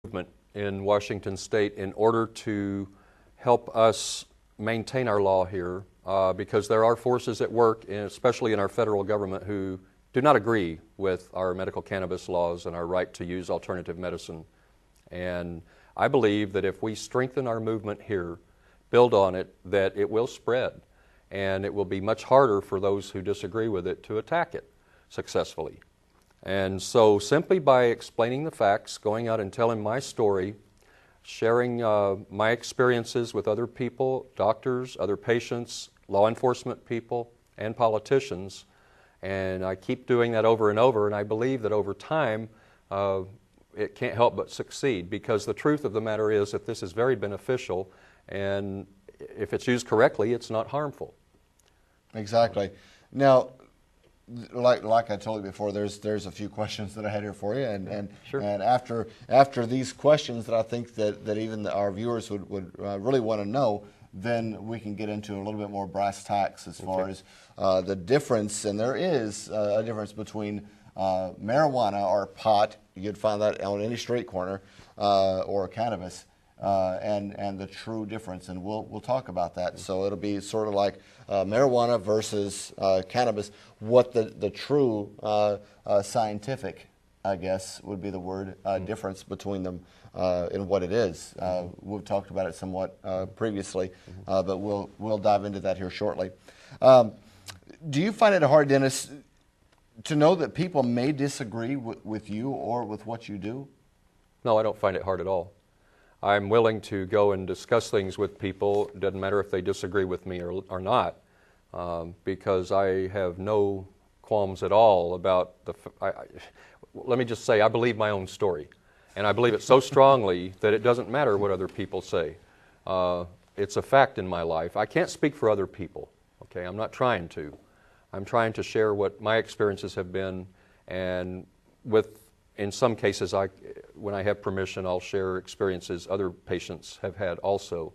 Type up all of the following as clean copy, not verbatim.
movement in Washington State in order to help us maintain our law here, because there are forces at work, especially in our federal government, who do not agree with our medical cannabis laws and our right to use alternative medicine. And I believe that if we strengthen our movement here, build on it, that it will spread, and it will be much harder for those who disagree with it to attack it successfully. And so simply by explaining the facts, going out and telling my story, sharing my experiences with other people, doctors, other patients, law enforcement people, and politicians, and I keep doing that over and over, and I believe that over time it can't help but succeed, because the truth of the matter is that this is very beneficial, and if it's used correctly, it's not harmful. Exactly. Now, like I told you before, there's a few questions that I had here for you, and Sure. and after these questions that I think that even our viewers would really want to know, then we can get into a little bit more brass tacks as far as the difference, and there is a difference between marijuana or pot. You'd find that on any street corner, or cannabis, and the true difference, and we'll talk about that. So it'll be sort of like marijuana versus cannabis. What the true scientific, I guess, would be the word difference between them in what it is. We've talked about it somewhat previously, but we'll dive into that here shortly. Do you find it hard, Dennis, to know that people may disagree with you or with what you do? No, I don't find it hard at all. I'm willing to go and discuss things with people. It doesn't matter if they disagree with me or not, because I have no qualms at all about let me just say, I believe my own story, and I believe it so strongly that it doesn't matter what other people say. It's a fact in my life. I can't speak for other people, okay? I'm not trying to. I'm trying to share what my experiences have been, and in some cases, when I have permission, I'll share experiences other patients have had also.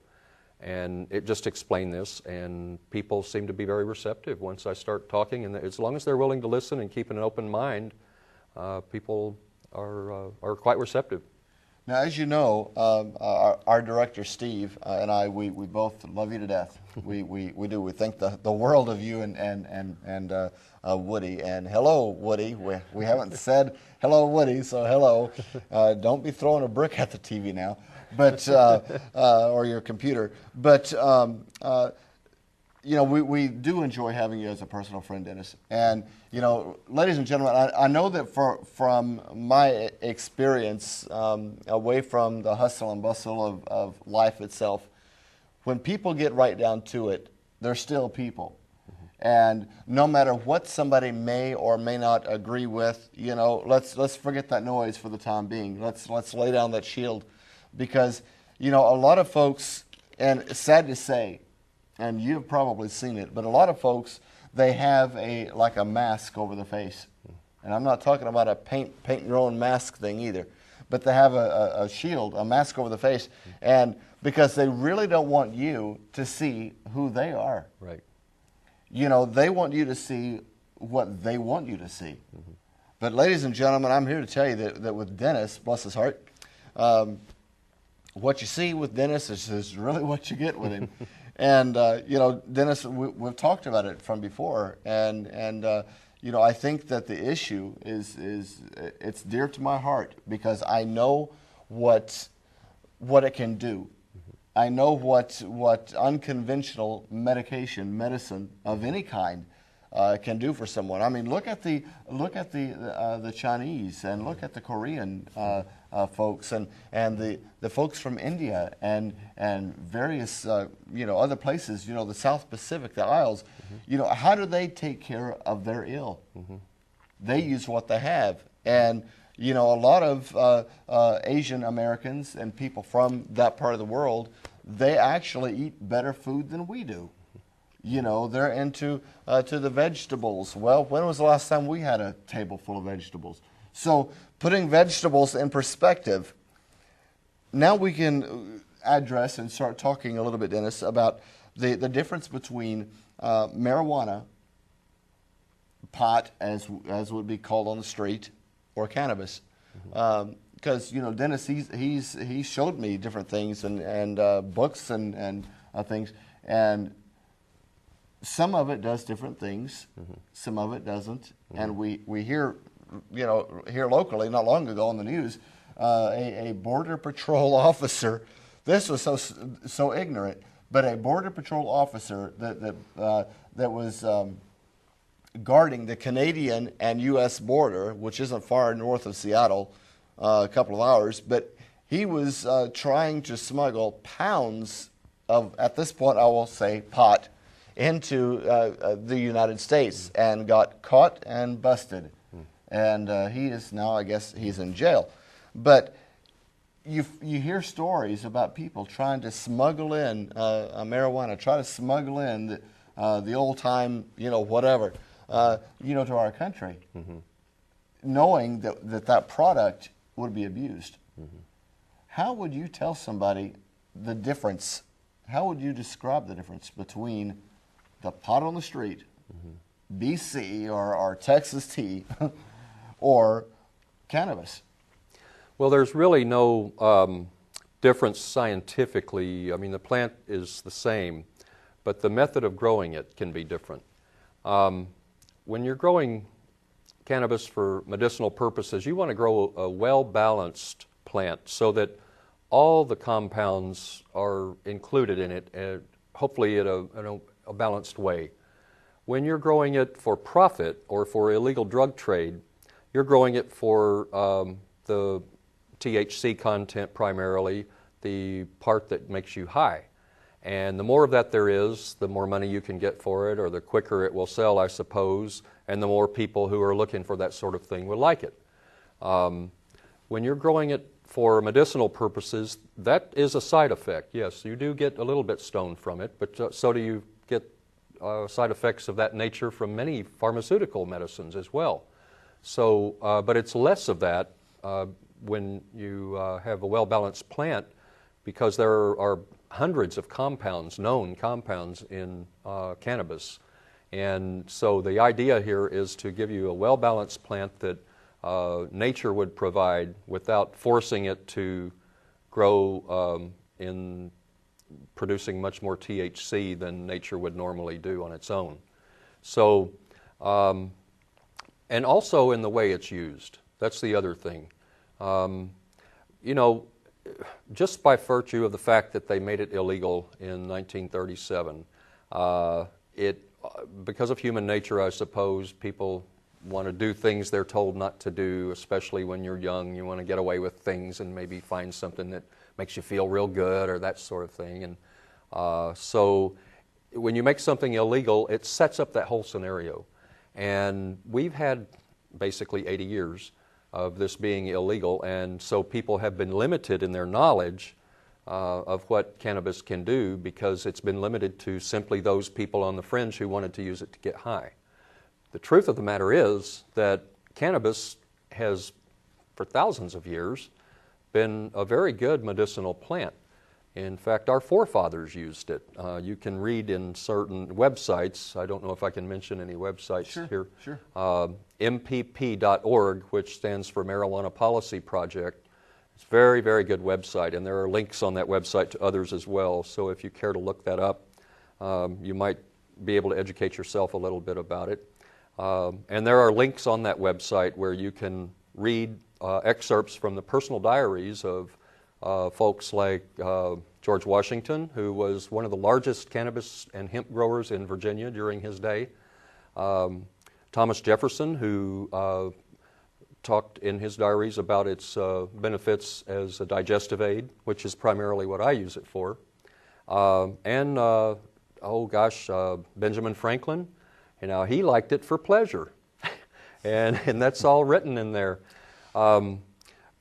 And it just explained this, and people seem to be very receptive once I start talking. And as long as they're willing to listen and keep an open mind, people are quite receptive. Now, as you know, our director Steve and I, we both love you to death. We do. We think the world of you and Woody. And hello, Woody. We haven't said hello, Woody. So hello. Don't be throwing a brick at the TV now, but or your computer. But you know, we do enjoy having you as a personal friend, Dennis. And, you know, ladies and gentlemen, I know that from my experience, away from the hustle and bustle of life itself, when people get right down to it, they're still people. And no matter what somebody may or may not agree with, you know, let's forget that noise for the time being. Let's lay down that shield, because, you know, a lot of folks, and it's sad to say, and you've probably seen it, but a lot of folks, they have like a mask over the face. And I'm not talking about a paint your own mask thing either, but they have a shield, a mask over the face, and because they really don't want you to see who they are. Right. You know, they want you to see what they want you to see. But ladies and gentlemen, I'm here to tell you that with Dennis, bless his heart, what you see with Dennis is really what you get with him. And, you know, Dennis, we've talked about it from before, and you know, I think that the issue is it's dear to my heart, because I know what it can do. I know what unconventional medicine of any kind can do for someone. I mean, look at the Chinese, and look at the Korean folks, and the folks from India and various you know, other places. You know, the South Pacific, the Isles. You know, how do they take care of their ill? They use what they have, and you know, a lot of Asian Americans and people from that part of the world, they actually eat better food than we do. You know, they're into to the vegetables. Well, when was the last time we had a table full of vegetables? So putting vegetables in perspective, now we can address and start talking a little bit, Dennis, about the difference between marijuana, pot, as would be called on the street, or cannabis. because Dennis, he showed me different things and books and things, and some of it does different things, some of it doesn't, and we hear here locally not long ago on the news, a border patrol officer. This was so ignorant, but a border patrol officer that was guarding the Canadian and U.S. border, which isn't far north of Seattle, a couple of hours, but he was trying to smuggle pounds of, at this point I will say, pot into the United States, and got caught and busted. And he is now, I guess, he's in jail. But you hear stories about people trying to smuggle in marijuana, try to smuggle in the old time, whatever, to our country, knowing that product would be abused. How would you tell somebody the difference? How would you describe the difference between the pot on the street, BC or Texas tea, or cannabis? Well, there's really no difference scientifically. I mean, the plant is the same, but the method of growing it can be different. When you're growing cannabis for medicinal purposes, you want to grow a well-balanced plant so that all the compounds are included in it, hopefully in a balanced way. When you're growing it for profit or for illegal drug trade, you're growing it for the THC content primarily, the part that makes you high. And the more of that there is, the more money you can get for it, or the quicker it will sell, I suppose, and the more people who are looking for that sort of thing will like it. When you're growing it for medicinal purposes, that is a side effect. Yes, you do get a little bit stoned from it, but so do you get side effects of that nature from many pharmaceutical medicines as well. So, but it's less of that when you have a well-balanced plant, because there are hundreds of compounds, known compounds in cannabis. And so the idea here is to give you a well-balanced plant that nature would provide without forcing it to grow in producing much more THC than nature would normally do on its own. So, and also in the way it's used. That's the other thing. Just by virtue of the fact that they made it illegal in 1937, because of human nature, I suppose, people want to do things they're told not to do, especially when you're young. You want to get away with things and maybe find something that makes you feel real good or that sort of thing. And so when you make something illegal, it sets up that whole scenario. And we've had basically 80 years of this being illegal, and so people have been limited in their knowledge of what cannabis can do, because it's been limited to simply those people on the fringe who wanted to use it to get high. The truth of the matter is that cannabis has, for thousands of years, been a very good medicinal plant. In fact, our forefathers used it. You can read in certain websites, I don't know if I can mention any websites here, MPP.org, which stands for Marijuana Policy Project. It's a very, very good website, and there are links on that website to others as well. So if you care to look that up, you might be able to educate yourself a little bit about it. And there are links on that website where you can read excerpts from the personal diaries of folks like George Washington, who was one of the largest cannabis and hemp growers in Virginia during his day. Thomas Jefferson, who talked in his diaries about its benefits as a digestive aid, which is primarily what I use it for. Benjamin Franklin, he liked it for pleasure. and that's all written in there.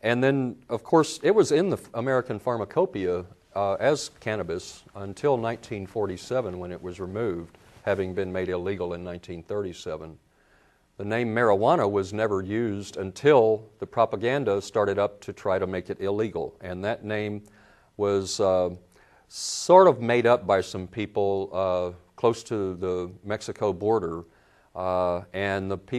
And then, of course, it was in the American Pharmacopoeia as cannabis until 1947, when it was removed, having been made illegal in 1937. The name marijuana was never used until the propaganda started up to try to make it illegal. And that name was sort of made up by some people close to the Mexico border. And the people